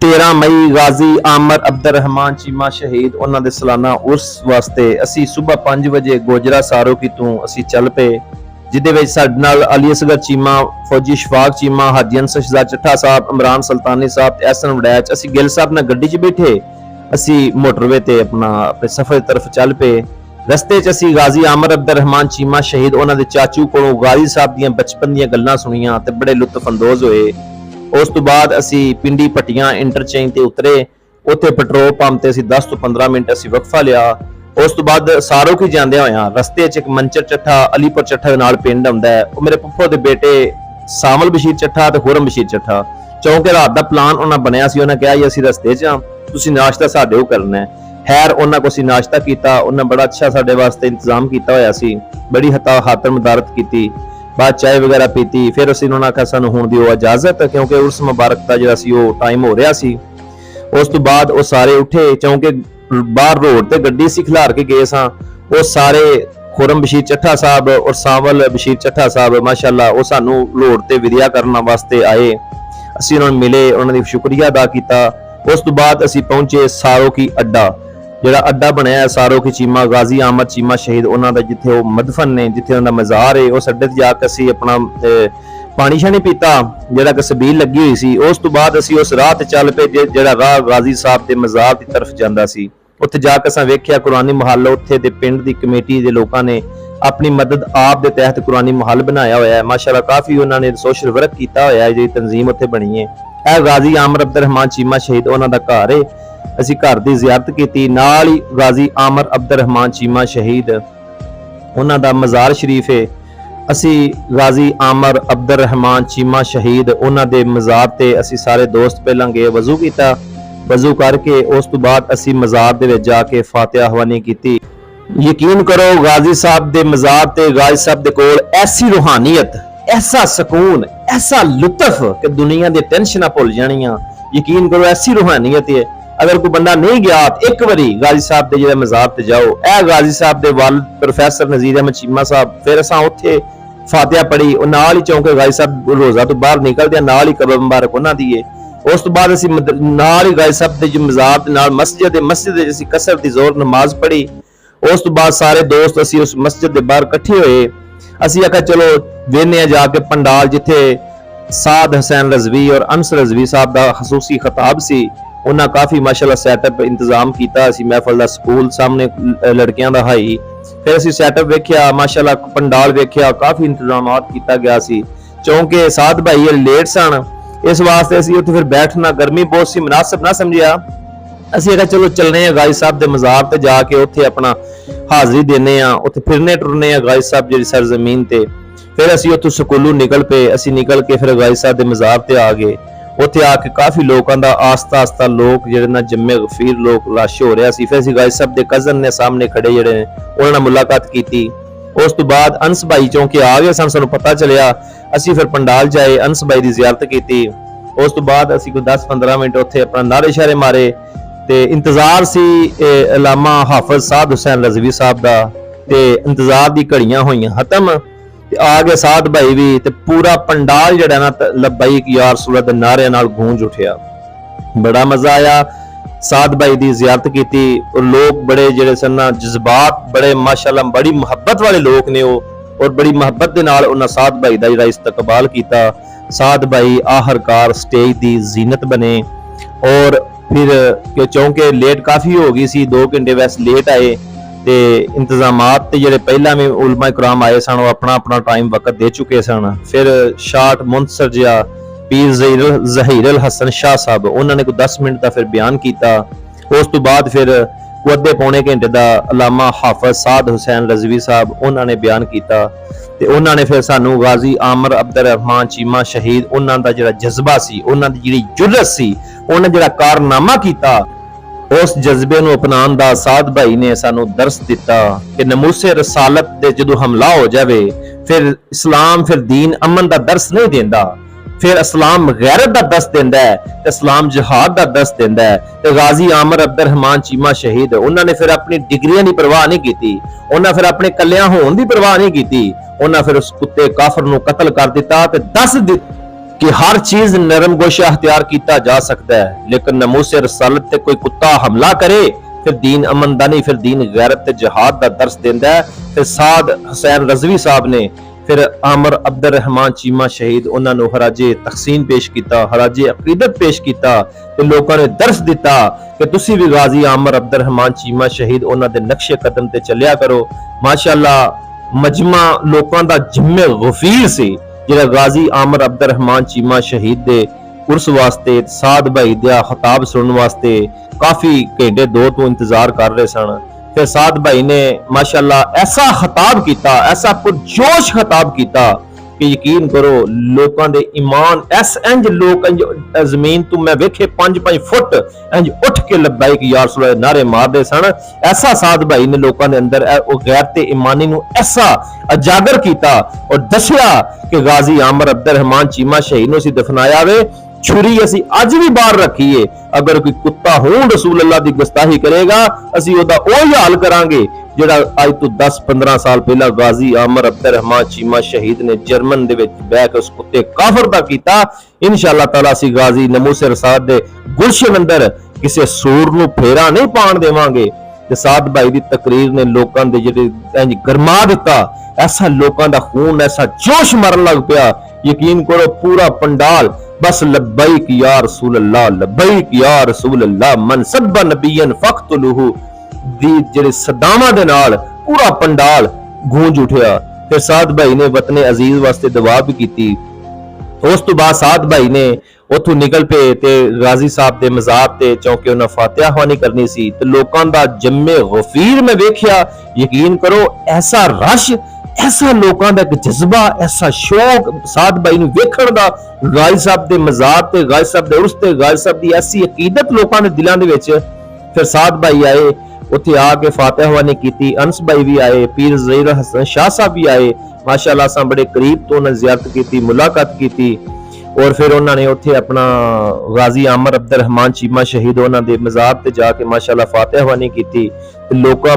13 ਮਈ ਗਾਜ਼ੀ ਆਮਰ ਅਬਦੁਰਰਹਿਮਾਨ ਚੀਮਾ ਸ਼ਹੀਦ ਉਹਨਾਂ ਦੇ ਸਾਲਾਨਾ ਉਰਸ ਵਾਸਤੇ ਅਸੀਂ ਸਵੇਰ 5 ਵਜੇ ਗੋਜਰਾ ਸਾਰੋਕੀ ਤੋਂ ਅਸੀਂ ਚੱਲ ਪਏ, ਜਿਦੇ ਵਿੱਚ ਸਾਡੇ ਨਾਲ ਅਲੀ ਅਸਗਰ ਚੀਮਾ, ਫੌਜੀ ਸ਼ਫਾਕ ਚੀਮਾ, ਹਾਜੀ ਅੰਸਰ ਸ਼ਹਜ਼ਾਦ ਚੱਠਾ ਸਾਹਿਬ, ਇਮਰਾਨ ਸੁਲਤਾਨੀ ਸਾਹਿਬ ਤੇ ਐਸਨ ਵੜੈਚ। ਅਸੀਂ ਗਿੱਲ ਸਾਹਿਬ ਨਾਲ ਗੱਡੀ 'ਚ ਬੈਠੇ, ਅਸੀਂ ਮੋਟਰਵੇ ਤੇ ਆਪਣੇ ਸਫ਼ਰ ਦੀ ਤਰਫ ਚੱਲ ਪਏ। ਰਸਤੇ 'ਚ ਅਸੀਂ ਗਾਜ਼ੀ ਆਮਰ ਅਬਦੁਰਰਹਿਮਾਨ ਚੀਮਾ ਸ਼ਹੀਦ ਉਹਨਾਂ ਦੇ ਚਾਚੂ ਕੋਲੋਂ ਗਾਜ਼ੀ ਸਾਹਿਬ ਦੀਆਂ ਬਚਪਨ ਦੀਆਂ ਗੱਲਾਂ ਸੁਣੀਆਂ ਤੇ ਬੜੇ ਲੁਤਫ ਅੰਦੋਜ਼ ਹੋਏ। ਉਸ ਤੋਂ ਬਾਅਦ ਅਸੀਂ ਪਿੰਡੀ ਪੱਟੀਆਂ ਇੰਟਰਚੇਂਜ ਤੇ ਉਤਰੇ, ਉੱਥੇ ਪੈਟਰੋਲ ਪੰਪ ਤੇ ਅਸੀਂ 10 ਤੋਂ 15 ਮਿੰਟ ਅਸੀਂ ਵਕਫਾ ਲਿਆ। ਉਸ ਤੋਂ ਬਾਅਦ ਸਾਰੋਕੀ ਜਾਂਦੇ ਹੋਇਆਂ ਰਸਤੇ 'ਚ ਇੱਕ ਮੰਚਰ ਚੱਠਾ, ਅਲੀਪੁਰ ਚੱਠਾ ਦੇ ਨਾਲ ਪਿੰਡ ਆਉਂਦਾ ਹੈ, ਉਹ ਮੇਰੇ ਫੁੱਫੋ ਦੇ ਬੇਟੇ ਸਾਮਲ ਬਸ਼ੀਰ ਚੱਠਾ ਤੇ ਖੁਰਮ ਬਸ਼ੀਰ ਚੱਠਾ। ਚੌਂਕੇ ਰਾਤ ਦਾ ਪਲਾਨ ਉਹਨਾਂ ਬਣਿਆ ਸੀ, ਉਹਨਾਂ ਕਿਹਾ ਜੀ ਅਸੀਂ ਰਸਤੇ 'ਚ ਆ, ਤੁਸੀਂ ਨਾਸ਼ਤਾ ਸਾਡੇ ਉਹ ਕਰਨਾ ਹੈ। ਖੈਰ ਉਹਨਾਂ ਕੋਲ ਅਸੀਂ ਨਾਸ਼ਤਾ ਕੀਤਾ, ਉਹਨਾਂ ਬੜਾ ਅੱਛਾ ਸਾਡੇ ਵਾਸਤੇ ਇੰਤਜ਼ਾਮ ਕੀਤਾ ਹੋਇਆ ਸੀ, ਬੜੀ ਖਾਤਰ ਮੁਦਾਰਤ ਕੀਤੀ, ਬਾਅਦ ਚਾय ਵਗੈਰਾ ਪੀਤੀ। ਫਿਰ ਅਸੀਂ ਉਹਨਾਂ ਆਖਿਆ ਸਾਨੂੰ ਹੁਣ ਦਿਓ ਇਜਾਜ਼ਤ, ਕਿਉਂਕਿ ਉਰਸ ਮੁਬਾਰਕ ਦਾ ਜਿਹੜਾ ਸੀ ਉਹ ਟਾਈਮ ਹੋ ਰਿਹਾ ਸੀ। ਉਸ ਤੋਂ ਬਾਅਦ ਉਹ ਸਾਰੇ ਉੱਠੇ, ਕਿਉਂਕਿ ਬਾਹਰ ਰੋਡ ਤੇ ਗੱਡੀ ਸੀ ਖਿਲਾਰ ਕੇ ਗਏ ਸਾਂ। ਉਹ ਸਾਰੇ ਖੁਰਮ ਬਸ਼ੀਰ ਚੱਠਾ ਸਾਹਿਬ ਔਰ ਸਾਵਲ ਬਸ਼ੀਰ ਚੱਠਾ ਸਾਹਿਬ ਮਾਸ਼ਾਅੱਲਾ ਉਹ ਸਾਨੂੰ ਰੋਡ ਤੇ ਵਿਦਿਆ ਕਰਨ ਵਾਸਤੇ ਆਏ। ਅਸੀਂ ਉਹਨਾਂ ਨੂੰ ਮਿਲੇ, ਉਹਨਾਂ ਦੀ ਸ਼ੁਕਰੀਆ ਅਦਾ ਕੀਤਾ। ਉਸ ਤੋਂ ਬਾਅਦ ਅਸੀਂ ਪਹੁੰਚੇ ਸਾਰੋਕੀ ਅੱਡਾ, ਜਿਹੜਾ ਅੱਡਾ ਬਣਿਆ ਸਾਰੋਕੀ ਚੀਮਾ ਗਾਜ਼ੀ ਆਮਰ ਚੀਮਾ ਸ਼ਹੀਦ ਉਹਨਾਂ ਦਾ, ਜਿੱਥੇ ਉਹ ਮਦਫਨ ਨੇ, ਜਿੱਥੇ ਉਹਨਾਂ ਦਾ ਮਜ਼ਾਰ ਹੈ। ਉਸ ਅੱਡੇ ਤੇ ਜਾ ਕੇ ਅਸੀਂ ਆਪਣਾ ਪਾਣੀ ਸ਼ਾਣੀ ਪੀਤਾ, ਜਿਹੜਾ ਕਿ ਸਬੀਲ ਲੱਗੀ ਹੋਈ ਸੀ। ਉਸ ਤੋਂ ਬਾਅਦ ਅਸੀਂ ਉਸ ਰਾਹ ਤੇ ਚੱਲ ਪਏ ਜਿਹੜਾ ਰਾਹ ਗਾਜ਼ੀ ਸਾਹਿਬ ਦੇ ਮਜ਼ਾਰ ਦੀ ਤਰਫ ਜਾਂਦਾ ਸੀ। ਉੱਥੇ ਜਾ ਕੇ ਅਸੀਂ ਵੇਖਿਆ ਕੁਰਾਨੀ ਮਹੱਲ, ਉੱਥੇ ਦੇ ਪਿੰਡ ਦੀ ਕਮੇਟੀ ਦੇ ਲੋਕਾਂ ਨੇ ਆਪਣੀ ਮਦਦ ਆਪ ਦੇ ਤਹਿਤ ਕੁਰਾਨੀ ਮਹੱਲ ਬਣਾਇਆ ਹੋਇਆ ਹੈ। ਮਾਸ਼ਾਅੱਲਾ ਕਾਫੀ ਉਹਨਾਂ ਨੇ ਸੋਸ਼ਲ ਵਰਕ ਕੀਤਾ ਹੋਇਆ ਹੈ, ਜਿਹੜੀ ਤਨਜ਼ੀਮ ਉੱਥੇ ਬਣੀ ਹੈ। ਇਹ ਗਾਜ਼ੀ ਆਮਰ ਅਬਦੁਰਰਹਿਮਾਨ ਚੀਮਾ ਸ਼ਹੀਦ ਉਹਨਾਂ ਦਾ ਘਰ ਹੈ। ਅਸੀਂ ਘਰ ਦੀ ਜ਼ਿਆਰਤ ਕੀਤੀ, ਨਾਲ ਹੀ ਗਾਜ਼ੀ ਆਮਰ ਅਬਦੁਰਰਹਿਮਾਨ ਚੀਮਾ ਸ਼ਹੀਦ ਉਹਨਾਂ ਦਾ ਮਜ਼ਾਰ ਸ਼ਰੀਫ ਹੈ। ਅਸੀਂ ਗਾਜ਼ੀ ਆਮਰ ਅਬਦੁਰਰਹਿਮਾਨ ਚੀਮਾ ਸ਼ਹੀਦ ਉਹਨਾਂ ਦੇ ਮਜ਼ਾਰ ਤੇ ਅਸੀਂ ਸਾਰੇ ਦੋਸਤ ਪਹਿਲਾਂ ਗਏ, ਵਜ਼ੂ ਕੀਤਾ। ਵਜ਼ੂ ਕਰਕੇ ਉਸ ਤੋਂ ਬਾਅਦ ਅਸੀਂ ਮਜ਼ਾਰ ਦੇ ਵਿੱਚ ਜਾ ਕੇ ਫਾਤਿਹਾ ਹਵਾਨੀ ਕੀਤੀ। ਯਕੀਨ ਕਰੋ ਗਾਜ਼ੀ ਸਾਹਿਬ ਦੇ ਮਜ਼ਾਰ ਤੇ ਗਾਜ਼ੀ ਸਾਹਿਬ ਦੇ ਕੋਲ ਐਸੀ ਰੂਹਾਨੀਅਤ, ਐਸਾ ਸਕੂਨ, ਐਸਾ ਲੁਤਫ ਕਿ ਦੁਨੀਆ ਦੀ ਟੈਨਸ਼ਨਾਂ ਭੁੱਲ ਜਾਣੀਆਂ। ਯਕੀਨ ਕਰੋ ਐਸੀ ਰੂਹਾਨੀਅਤ ਹੈ। अगर कोई बंदा नहीं गया एक बारी गाजी साहब के जिहड़े मज़ार ते जाओ। ए गाजी साहब दे वालिद प्रोफैसर नज़ीर अहमद चीमा साहब, फिर असां उत्थे फातिहा पढ़ी, और नाल ही चौंके गाजी साहब रोज़ा तो बाहर निकलदे नाल ही कबर मुबारक उन्हां दी है। उस तो बाद असीं नाल ही गाजी साहब दे जो मज़ार दे नाल मस्जिद असीं कसर दी ज़ोर नमाज पढ़ी। उस तो बाद सारे दोस्त असीं उस मस्जिद दे बाहर इकट्ठे होए। असीं आखिया चलो वेखने जाके पंडाल जिथे साद हुसैन रज़वी और अंसर रज़वी साहब दा खसूसी खिताब सी, उन्हें काफ़ी माशाअल्लाह सैटअप इंतजाम किया। महफल का स्कूल सामने लड़कियां का हाई, फिर असीं सैटअप वेख्या, माशाअल्लाह पंडाल वेख्या, काफ़ी इंतजाम किया गया सी। चौंके साध भाई लेट सन, इस वास्ते असीं उत्थे फिर बैठना गर्मी बहुत सी मुनासिब ना समझिया। असीं कहा चलो चलने गाजी साहब के मज़ार ते जाके उत्थे अपना हाज़री देने, उत्थे फिरने टुरने गाजी साहब जी सरजमीन ते। फिर असीं उत्थों स्कूलों निकल पे, असीं निकल के फिर गाजी साहब के मज़ार ते आ गए। उत्थे आके काफ़ी लोगों का आस्ता आस्ता लोग जिहड़े ना जम्मे गफीर लोग रश हो रहा सी। फिर गाजी साहब के कज़न ने सामने खड़े जिहड़े उन्हां नाल मुलाकात की। उस तो बाद अंस भाई चौंके आ गए सन, सानूं पता चलिया। असीं फिर पंडाल जाए, अंस भाई की जियारत की। उस तो बाद असीं कोई 10-15 मिनट उत्थे अपना नारे शारे मारे ते इंतजार सी अलामा हाफिज साद हुसैन रज़वी साहब दा, ते इंतजार दी घड़ियां होईयां खत्म। आ गए साध भाई भी, ते पूरा पंडाल जड़ा ना लब्बैक या रसूल अल्लाह दे नारे नाल गूंज उठिया। बड़ा मजा आया, साध भाई दी जियारत की, और लोग बड़े जेड़े सन ना जज्बात बड़े माशाअल्लाह बड़ी मुहब्बत वाले लोग ने वो, और बड़ी मुहब्बत दे नाल उन्हां साध भाई दा जेड़ा इस्तकबाल कीता। साध भाई आखिरकार स्टेज दी जीनत बने, और फिर चौंके लेट काफ़ी हो गई सी, 2 घंटे वैसे लेट आए। ते इंतजामात ते जेड़े पहला में उलमा इकराम आए सन, अपना अपना टाइम वक्त दे चुके सन। फिर शाट मुंसर जिया पीर ज़हीर अल हसन शाह साहब उन्होंने कोई 10 मिनट का फिर बयान किया। उस तो बाद फिर अद्धे पौने घंटे का अलामा हाफिज साद हुसैन रज़वी साहब उन्होंने बयान किया। ते उन्होंने फिर सानू गाजी आमर अब्दुररहमान चीमा शहीद उन्होंने दा जिहड़ा जज्बा सी, उन्होंने जिहड़ी जुर्रत सी, उन्होंने जिहड़ा कारनामा किया, उस जज्बे नूं अपनाउण दा साध भाई ने सानू दर्स दिता कि नमूसे रसालत दे जदों हमला हो जावे, फिर इस्लाम फिर दीन अमन दा दर्स नहीं देंदा, फिर इस्लाम गैरत दा दर्स देंदा है, ते इस्लाम जिहाद दा दर्स देंदा है। ते गाजी आमर अब्दुररहमान चीमा शहीद उन्होंने फिर अपनी डिग्रियां दी परवाह नहीं की, उन्होंने फिर अपने कल्याण होण दी परवाह नहीं की, उन्होंने फिर उस कुत्ते काफर नूं कतल कर दिता ते दस कि हर चीज नरम गोशा अख्तियार किया जा सकता है, लेकिन नमूसे रसालत ते कोई कुत्ता हमला करे फिर दीन अमन दा नहीं, फिर दीन गैरत ते जिहाद दा दर्स देंदा है। फिर साद हुसैन रजवी साहब ने फिर आमर अब्दुर रहमान चीमा शहीद उन्होंने हराजे तकसीम पेश किया, हराजे अकीदत पेश किया ते लोगों ने दर्स दिता कि तुसी भी गाजी आमर अब्दुर रहमान चीमा शहीद उन्होंने नक्शे कदम ते चलिया करो। माशाअल्लाह मजमा लोगों का जिम्मे गफीर सी जिहड़ा गाजी आमर अब्दुर रहमान चीमा शहीद दे उर्स वास्ते साद भाई दा खिताब सुनने वास्ते काफी घंटे 2 तो इंतजार कर रहे सन। फिर साद भाई ने माशाअल्लाह ऐसा खिताब किया, ऐसा पुरजोश खिताब किया कि यकीन करो लोगों दे ईमान ऐस इंज लोग इंज जमीन तो मैं वेखे 5-5 फुट इंज उठ के लब्बैक या रसूल अल्लाह नारे मारदे सन। ऐसा साद भाई ने लोगों दे अंदर गैरत ईमानी नूं ऐसा उजागर किया और दसिया कि गाजी आमर अब्दुर रहमान चीमा शहीद नूं असीं दफनाया वे, छुरी असी अज भी बाहर रखीए, अगर कोई कुत्ता हों रसूल अल्लाह की गुस्ताही करेगा असी ओदा ओही हाल करांगे जिहड़ा अज तो 10-15 साल पहला गाजी आमर अब्दुर रहमान चीमा शहीद ने जर्मन दे विच बैठ के उस कुत्ते काफर दा कीता। इंशाअल्लाह ताला असी गाजी नमूसे रसालत दे गुलशन अंदर किसी सूर नूं फेरा नहीं पाण देवांगे। ते साद भाई दी तकरीर ने लोकां दे जिहड़े इंज गरमा दिता, ऐसा लोकां दा खून ऐसा जोश मरन लग पिया, यकीन करो पूरा पंडाल बस लब्बैक या रसूल अल्लाह, लब्बैक या रसूल अल्लाह, मन सब्बा नबियन फख्तुलहु दी जेड़े सदामा दे नाल पूरा पंडाल गूंज उठिया। फिर साद भाई ने वतने अजीज वास्ते दुआ भी कीती। उस तो बाद साद भाई ने उथों निकल पे ते गाजी साहब दे मज़ार ते चौंके उन्हां फातिहा ख्वानी करनी सी ते लोकां दा जम्मे गफीर में वेखिया, यकीन करो ऐसा रश, ऐसा लोगों का एक जज्बा, ऐसा शौक साद भाई नूं वेखण दा, गाजी साहब दे मज़ार ते गाजी साहब दे उर्स ते गाजी साहब दी ऐसी अकीदत लोगों दे दिलां दे विच। फिर साद भाई आए उत्थे आके फातिहा ख्वानी कीती, अंस भाई भी आए, पीर ज़हीर हसन शाह साहब भी आए, माशाअल्लाह असां बड़े करीब तो उन्हें ज़ियारत की, मुलाकात की। और फिर उन्होंने उत्थे अपना गाजी आमर अब्दुर रहमान चीमा शहीद उन्होंने मज़ार ते जाके माशाअल्लाह फातिहा ख्वानी की। लोग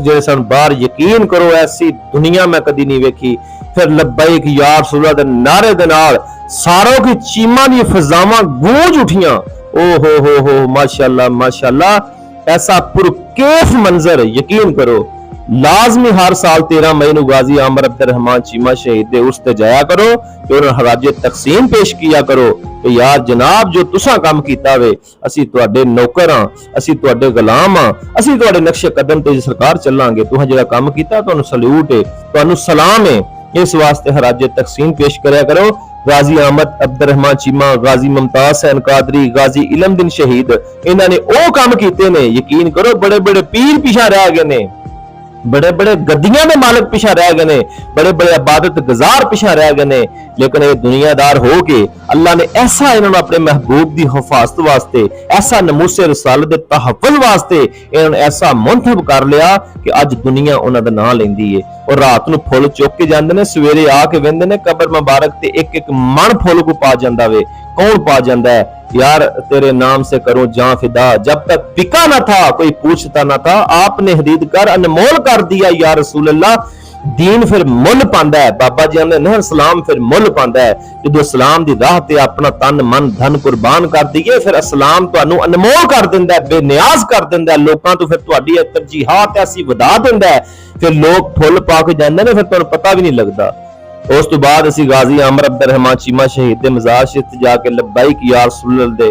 जो सन बाहर, यकीन करो ऐसी दुनिया में कदी नहीं वेखी। फिर लब्बैक या रसूल अल्लाह दे नारे दे नाल सारों की चीमा दी फिजावां गूंज उठियां। ओ हो माशाअल्लाह माशाअल्लाह, ऐसा पुरकैफ मंजर, यकीन करो लाजमी हर साल 13 मई नूं गाजी आमर अब्दुर रहमान चीमा शहीद दे उर्स ते जाया करो ते उन्हां हराजे तकसीम पेश किया करो कि यार जनाब जो तुसां काम कीता वे असी तुहाडे नौकर हां, असी तुहाडे गुलाम हां, असी तुहाडे नक्शे कदम ते सरकार चलांगे, तुहां जिहड़ा काम कीता तुहानूं सल्यूट है, तुहानूं सलाम है। इस वास्ते हराजे तकसीम पेश करया करो। गाजी आमद अब्दुर रहमान चीमा, गाजी मुमताज हुसैन कादरी, गाजी इलमदीन शहीद, इन्हां ने ओ काम कीते ने, यकीन करो बड़े बड़े पीर पिछा रह गए ने, बड़े बड़े गद्दियां के मालिक पिछा रह गए ने, बड़े बड़े इबादत गुजार पिछा रह गए ने, लेकिन ये दुनियादार हो के अल्लाह ने ऐसा इन्होंने अपने महबूब की हिफाजत वास्ते, ऐसा नमूसे रसालत दे तहफ़्फ़ुज़ वास्ते इन्होंने ऐसा मुंतखब कर लिया कि अज दुनिया उन्हां दा नाम लेंदी है। और रात नूं फुल चुक के जांदे ने, सवेरे आके वेंदे ने कबर मुबारक ते एक एक मन फुल को पा जांदा वे। कौन पा जाता है? यार तेरे नाम से करो जां फिदा, जब तक बिका ना था कोई पूछता ना था, आपने खरीद कर अनमोल कर दिया या रसूल अल्लाह। दीन फिर मुल पांदा है, बाबा जी ने नहर सलाम फिर मुल पांदा है। जो इस्लाम दी राह ते अपना तन मन धन कुर्बान कर दीए फिर इस्लाम तुहानू अनमोल कर दिंदा है, बेनियाज कर दिंदा है, लोकां तो फिर तुहाडी तरजीहात ऐसी वधा दिंदा है, फिर लोग फुल पा के जांदे ने, फिर तुहानू पता भी नहीं लगदा। उस तो बाद असी गाजी आमर अब्दुर रहमान चीमा शहीद दे मज़ार शरीफ जाके लब्बैक या रसूल अल्लाह दे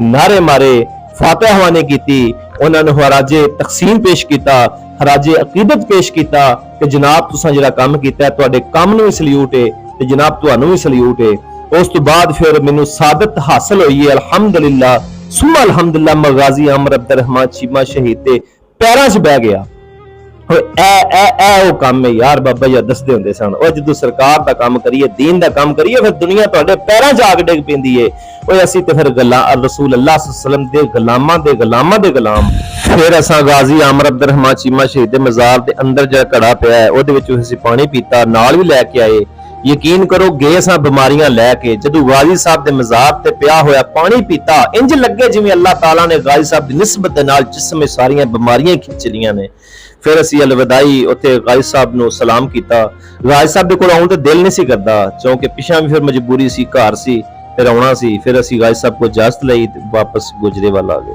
नारे मारे, फातिहा ख्वानी कीती, उन्होंने हराजे तकसीम पेश किया, हराजे अकीदत पेश किया कि जनाब तुसां जिहड़ा काम कीता है तुहाडे काम नूं भी सल्यूट है ते जनाब तुहानू भी सल्यूट है। उस तो बाद फिर मैनू सादत हासिल हुई है, अल्हम्दुलिल्लाह सुम्मा अल्हम्दुलिल्लाह। मैं गाजी आमर अब्दुर रहमान चीमा शहीद दे पैरां 'च बह गया। वो काम है यार बाबा जी दसदे हुंदे सन, और जदों सरकार दा काम करिए, दीन दा काम करिए, फिर दुनिया तुहाडे पैरां 'च आके डिग पैंदी है। ओए असीं ते फिर रसूल अल्लाह सल्लल्लाहु अलैहि वसल्लम दे गुलामां दे गुलाम। फिर असां गाजी आमर अब्दुर रहमान चीमा शहीद दे मज़ार दे अंदर जिहड़ा घड़ा पिया है ओहदे विच असीं पानी पीता, नाल भी लैके आए। यकीन करो गए असां बीमारियां लैके, जदों गाजी साहब दे मज़ार ते पिया होया पानी पीता, इंज लगे जिवें अल्लाह ताला ने गाजी साहब दी निस्बत दे नाल जिस्म सारियां बीमारियां खिंच लियां ने। फिर असी अलविदाई उत्थे गाजी साहब नूं सलाम किया। गाजी साहब दे कोल आउण ते दिल नहीं सी करदा, क्योंकि पिछां भी फिर मजबूरी सी, घर सी, ਫਿਰ ਆਉਣਾ ਸੀ। ਫਿਰ ਅਸੀਂ ਗਾਇਦ ਸਾਹਿਬ ਕੋਲ ਇਜਾਜ਼ਤ ਲਈ ਤੇ ਵਾਪਸ ਗੁਜਰੇ ਵੱਲ ਆ ਗਏ।